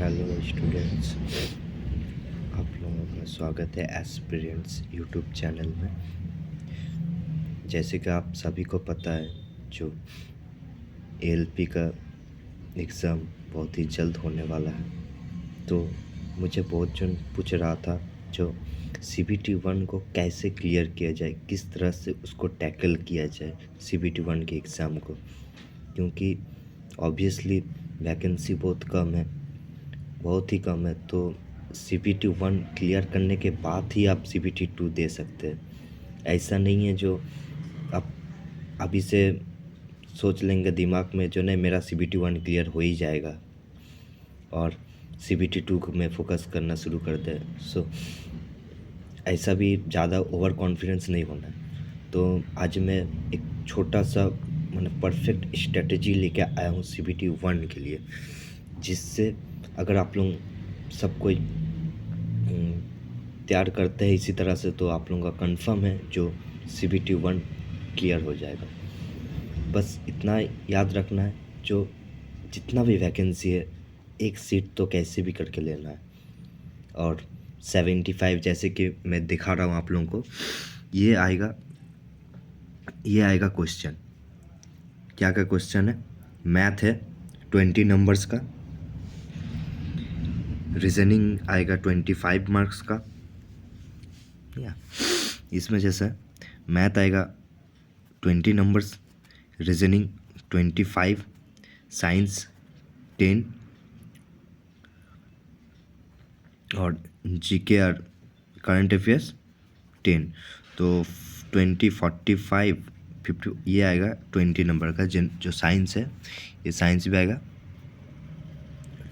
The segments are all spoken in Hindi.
हेलो स्टूडेंट्स, आप लोगों का स्वागत है एस्पिरेंट्स यूट्यूब चैनल में। जैसे कि आप सभी को पता है, जो एएलपी का एग्ज़ाम बहुत ही जल्द होने वाला है, तो मुझे बहुत जन पूछ रहा था जो सीबीटी 1 को कैसे क्लियर किया जाए, किस तरह से उसको टैकल किया जाए सीबीटी 1 के एग्ज़ाम को, क्योंकि ऑब्वियसली वैकेंसी बहुत कम है, बहुत ही कम है। तो सीबीटी 1 क्लियर करने के बाद ही आप सीबीटी 2 दे सकते हैं। ऐसा नहीं है जो आप अभी से सोच लेंगे दिमाग में जो नहीं मेरा सीबीटी 1 क्लियर हो ही जाएगा और सीबीटी 2 को मैं फोकस करना शुरू कर दे। ऐसा भी ज़्यादा ओवर कॉन्फिडेंस नहीं होना है। तो आज मैं एक छोटा सा परफेक्ट स्ट्रेटजी लेके आया हूँ सीबीटी 1 के लिए, जिससे अगर आप लोग सब कोई तैयार करते हैं इसी तरह से, तो आप लोगों का कंफर्म है जो सीबीटी 1 क्लियर हो जाएगा। बस इतना याद रखना है, जो जितना भी वैकेंसी है एक सीट तो कैसे भी करके लेना है। और 75 जैसे कि मैं दिखा रहा हूँ आप लोगों को, ये आएगा क्वेश्चन। क्या क्या क्वेश्चन है? मैथ है 20 नंबर्स का, रीजनिंग आएगा 25 मार्क्स का, या इसमें जैसे मैथ आएगा 20 नंबर्स, रीजनिंग 25, साइंस 10 और जीके और करंट अफेयर्स 10। तो 20, 45, 50 ये आएगा 20 नंबर का। जो साइंस है, ये साइंस भी आएगा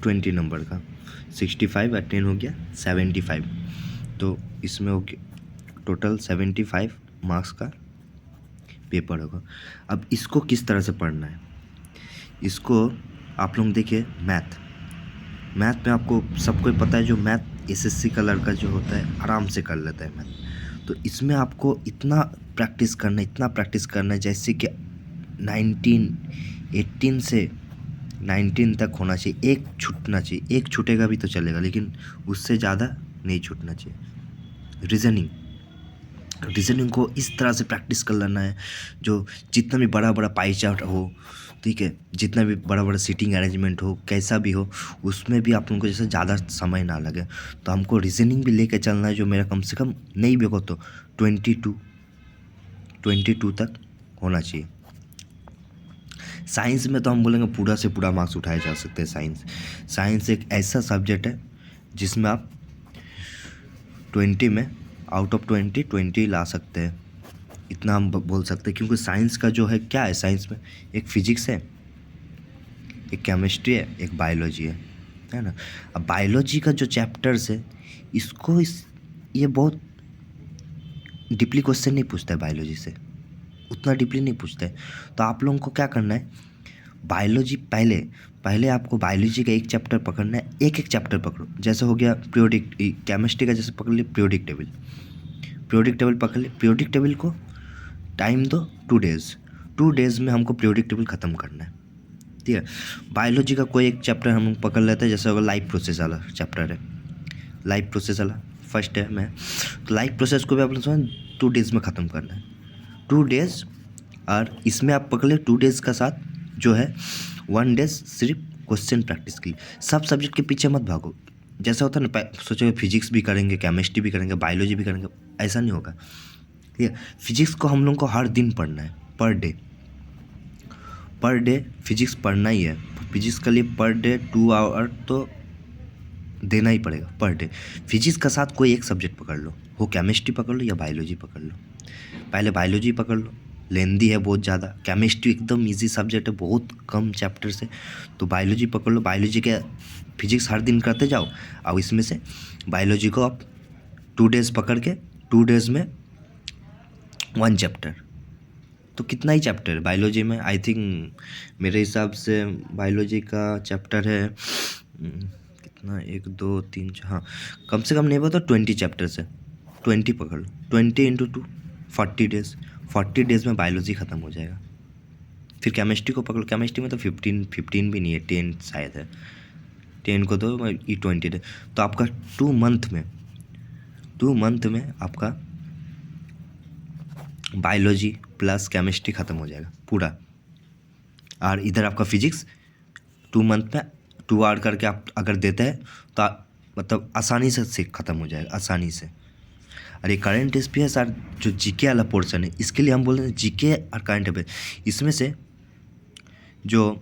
20 नंबर का। 65 और 10 हो गया 75, तो इसमें हो गया टोटल 75 मार्क्स का पेपर होगा। अब इसको किस तरह से पढ़ना है, इसको आप लोग देखिए। मैथ में आपको सबको पता है, जो मैथ एसएससी का लड़का जो होता है आराम से कर लेता है मैथ। तो इसमें आपको इतना प्रैक्टिस करना है जैसे कि 18 से 19 तक होना चाहिए। एक छूटना चाहिए, एक छूटेगा भी तो चलेगा, लेकिन उससे ज़्यादा नहीं छूटना चाहिए। रीजनिंग को इस तरह से प्रैक्टिस कर लेना है, जो जितना भी बड़ा बड़ा पाई चार्ट हो, ठीक है, जितना भी बड़ा बड़ा सीटिंग अरेंजमेंट हो, कैसा भी हो, उसमें भी आप लोगों को जैसे ज़्यादा समय ना लगे। तो हमको रीजनिंग भी लेके चलना है, जो मेरा कम से कम नहीं भी हो तो 22 तक होना चाहिए। साइंस में तो हम बोलेंगे पूरा से पूरा मार्क्स उठाए जा सकते हैं। साइंस एक ऐसा सब्जेक्ट है जिसमें आप 20 में आउट ऑफ 20 ला सकते हैं, इतना हम बोल सकते हैं। क्योंकि साइंस का जो है, क्या है साइंस में, एक फिजिक्स है, एक केमिस्ट्री है, एक बायोलॉजी है ना। अब बायोलॉजी का जो चैप्टर्स है, ये बहुत डीपली क्वेश्चन नहीं पूछता है बायोलॉजी से, उतना डीपली नहीं पूछता है। तो आप लोगों को क्या करना है, बायोलॉजी पहले आपको बायोलॉजी का एक चैप्टर पकड़ना है। एक चैप्टर पकड़ो, जैसे हो गया पीरियोडिक, केमिस्ट्री का जैसे पकड़ लिया पीरियोडिक टेबल पकड़ लिया। पीरियोडिक टेबल को टाइम दो 2 डेज़ में हमको पीरियोडिक टेबल ख़त्म करना है, ठीक है। बायोलॉजी का कोई एक चैप्टर हम पकड़ लेते हैं, जैसे होगा लाइफ प्रोसेस वाला चैप्टर है, लाइफ प्रोसेस वाला फर्स्ट है मैं। तो लाइफ प्रोसेस को भी आप लोग 2 डेज़ में ख़त्म करना है, 2 डेज़। और इसमें आप पकड़ ले 2 डेज़ का साथ जो है 1 डेज सिर्फ क्वेश्चन प्रैक्टिस के लिए। सब सब्जेक्ट के पीछे मत भागो। जैसा होता है ना, सोचो फिजिक्स भी करेंगे, केमिस्ट्री भी करेंगे, बायोलॉजी भी करेंगे, ऐसा नहीं होगा, ठीक है। फिजिक्स को हम लोग को हर दिन पढ़ना है, पर डे फिजिक्स पढ़ना ही है। फिजिक्स के लिए पर डे 2 आवर तो देना ही पड़ेगा पर डे। फिजिक्स का साथ कोई एक सब्जेक्ट पकड़ लो, हो केमिस्ट्री पकड़ लो या बायोलॉजी पकड़ लो। पहले बायोलॉजी पकड़ लो, लेंदी है बहुत ज़्यादा। केमिस्ट्री एकदम इजी सब्जेक्ट है, बहुत कम चैप्टर्स है, तो बायोलॉजी पकड़ लो। बायोलॉजी के फिजिक्स हर दिन करते जाओ, और इसमें से बायोलॉजी को आप 2 डेज़ पकड़ के 2 डेज़ में 1 चैप्टर, तो कितना ही चैप्टर है बायोलॉजी में। आई थिंक मेरे हिसाब से बायोलॉजी का चैप्टर है कितना, 1 2 3 4, हाँ, कम से कम नहीं हुआ तो 20 चैप्टर्स है। 20 पकड़ लो, 20 इंटू 2 40 डेज़ में बायोलॉजी ख़त्म हो जाएगा। फिर केमिस्ट्री को पकड़ो, केमिस्ट्री में तो 15 भी नहीं है, 10 शायद है, 10 को तो E20 डे, तो आपका 2 मंथ में आपका बायोलॉजी प्लस केमिस्ट्री ख़त्म हो जाएगा पूरा। और इधर आपका फिजिक्स 2 मंथ में 2 आवर करके आप अगर देते हैं तो मतलब आसानी से ख़त्म हो जाएगा, आसानी से। और ये करंट अफेयर्स और जो जीके वाला पोर्शन है, इसके लिए हम बोल रहे हैं जीके और करंट अफेयर्स। इसमें से जो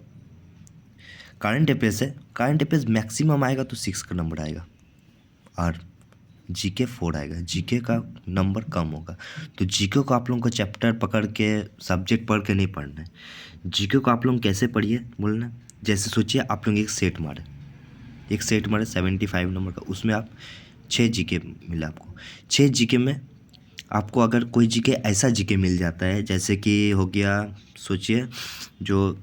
करंट अफेयर्स मैक्सिमम आएगा तो 6 का नंबर आएगा और जीके 4 आएगा, जीके का नंबर कम होगा। तो जीके को आप लोगों को चैप्टर पकड़ के सब्जेक्ट पढ़ के नहीं पढ़ना है। जीके को आप लोग कैसे पढ़िए बोलना, जैसे सोचिए आप लोग एक सेट मारे 75 नंबर का, उसमें आप 6 जीके मिला आपको। 6 जीके में आपको अगर कोई जीके ऐसा जीके मिल जाता है जैसे कि हो गया, सोचिए जो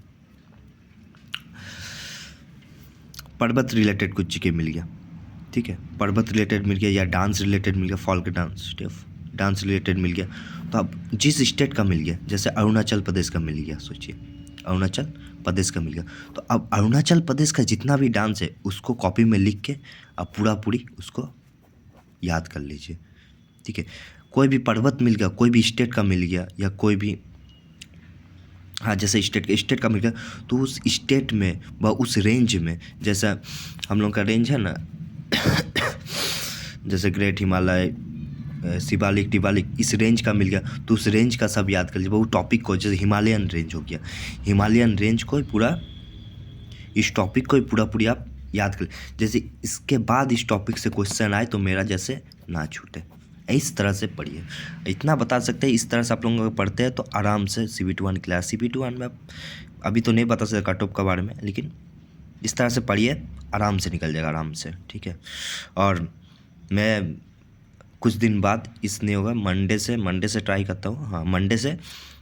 पर्वत रिलेटेड कुछ जीके मिल गया, ठीक है, पर्वत रिलेटेड मिल गया या डांस रिलेटेड मिल गया, फॉल्क डांस रिलेटेड मिल गया, तो अब जिस स्टेट का मिल गया, जैसे अरुणाचल प्रदेश का मिल गया, सोचिए अरुणाचल प्रदेश का मिल गया, तो अब अरुणाचल प्रदेश का जितना भी डांस है उसको कॉपी में लिख के अब पूरी उसको याद कर लीजिए, ठीक है। कोई भी पर्वत मिल गया, कोई भी स्टेट का मिल गया या कोई भी, हाँ जैसे स्टेट का मिल गया, तो उस स्टेट में व उस रेंज में, जैसा हम लोग का रेंज है ना जैसे ग्रेट हिमालय, शिवालिक टिवालिक, इस रेंज का मिल गया तो उस रेंज का सब याद कर लीजिए। वो टॉपिक को, जैसे हिमालयन रेंज हो गया, हिमालयन रेंज को पूरा, इस टॉपिक को पूरी आप याद कर, जैसे इसके बाद इस टॉपिक से क्वेश्चन आए तो मेरा जैसे ना छूटे, इस तरह से पढ़िए। इतना बता सकते हैं, इस तरह से आप लोग अगर पढ़ते हैं तो आराम से CBT1 क्लास, CBT1 में अभी तो नहीं बता सकते कट ऑफ के बारे में, लेकिन इस तरह से पढ़िए, आराम से निकल जाएगा, आराम से, ठीक है। और मैं कुछ दिन बाद इसने होगा मंडे से ट्राई करता हूँ, हाँ मंडे से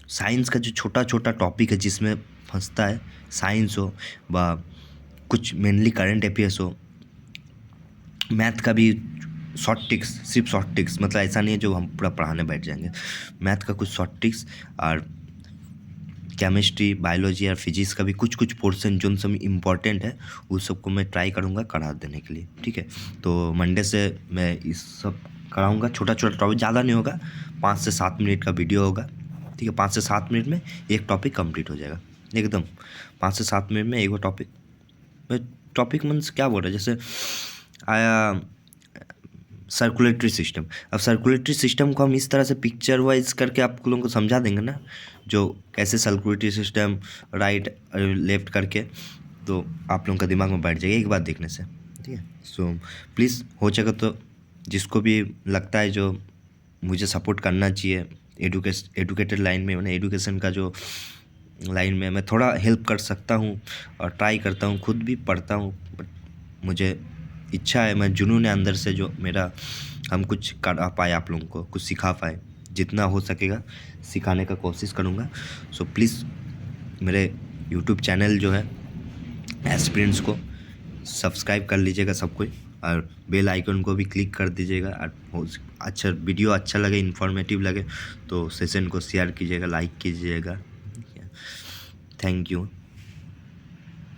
साइंस का जो छोटा टॉपिक है जिसमें फंसता है, साइंस हो व कुछ मेनली करंट अफेयर्स हो, मैथ का भी शॉर्ट टिक्स, सिर्फ शॉर्ट टिक्स, मतलब ऐसा नहीं है जो हम पूरा पढ़ाने बैठ जाएंगे, मैथ का कुछ शॉर्ट टिक्स और केमिस्ट्री बायोलॉजी और फिजिक्स का भी कुछ पोर्शन जो सब इम्पॉर्टेंट है उस सबको मैं ट्राई करूँगा करा देने के लिए, ठीक है। तो मंडे से मैं इस सब कराऊँगा, छोटा टॉपिक, ज़्यादा नहीं होगा, 5 से 7 मिनट का वीडियो होगा, ठीक है। 5 से 7 मिनट में एक टॉपिक कंप्लीट हो जाएगा एकदम, 5 से 7 मिनट में एक टॉपिक मीन्स क्या बोल रहा है, जैसे आया सर्कुलेटरी सिस्टम। अब सर्कुलेटरी सिस्टम को हम इस तरह से पिक्चर वाइज करके आप लोगों को समझा देंगे ना, जो कैसे सर्कुलेटरी सिस्टम राइट लेफ्ट करके, तो आप लोगों का दिमाग में बैठ जाएगा एक बार देखने से, ठीक है। सो प्लीज़ हो सके तो जिसको भी लगता है जो मुझे सपोर्ट करना चाहिए एडुकेटेड लाइन में, मैंने एडुकेशन का जो लाइन में मैं थोड़ा हेल्प कर सकता हूँ और ट्राई करता हूँ, खुद भी पढ़ता हूँ, बट मुझे इच्छा है, मैं जुनून है अंदर से जो मेरा, हम कुछ कर पाए, आप लोगों को कुछ सिखा पाए, जितना हो सकेगा सिखाने का कोशिश करूँगा। सो प्लीज़ मेरे यूट्यूब चैनल जो है एस्पिरेंट्स को सब्सक्राइब कर लीजिएगा सब कोई, और बेल आइकन को भी क्लिक कर दीजिएगा। और अच्छा वीडियो अच्छा लगे, इन्फॉर्मेटिव लगे तो सेशन को शेयर कीजिएगा, लाइक कीजिएगा। Thank you.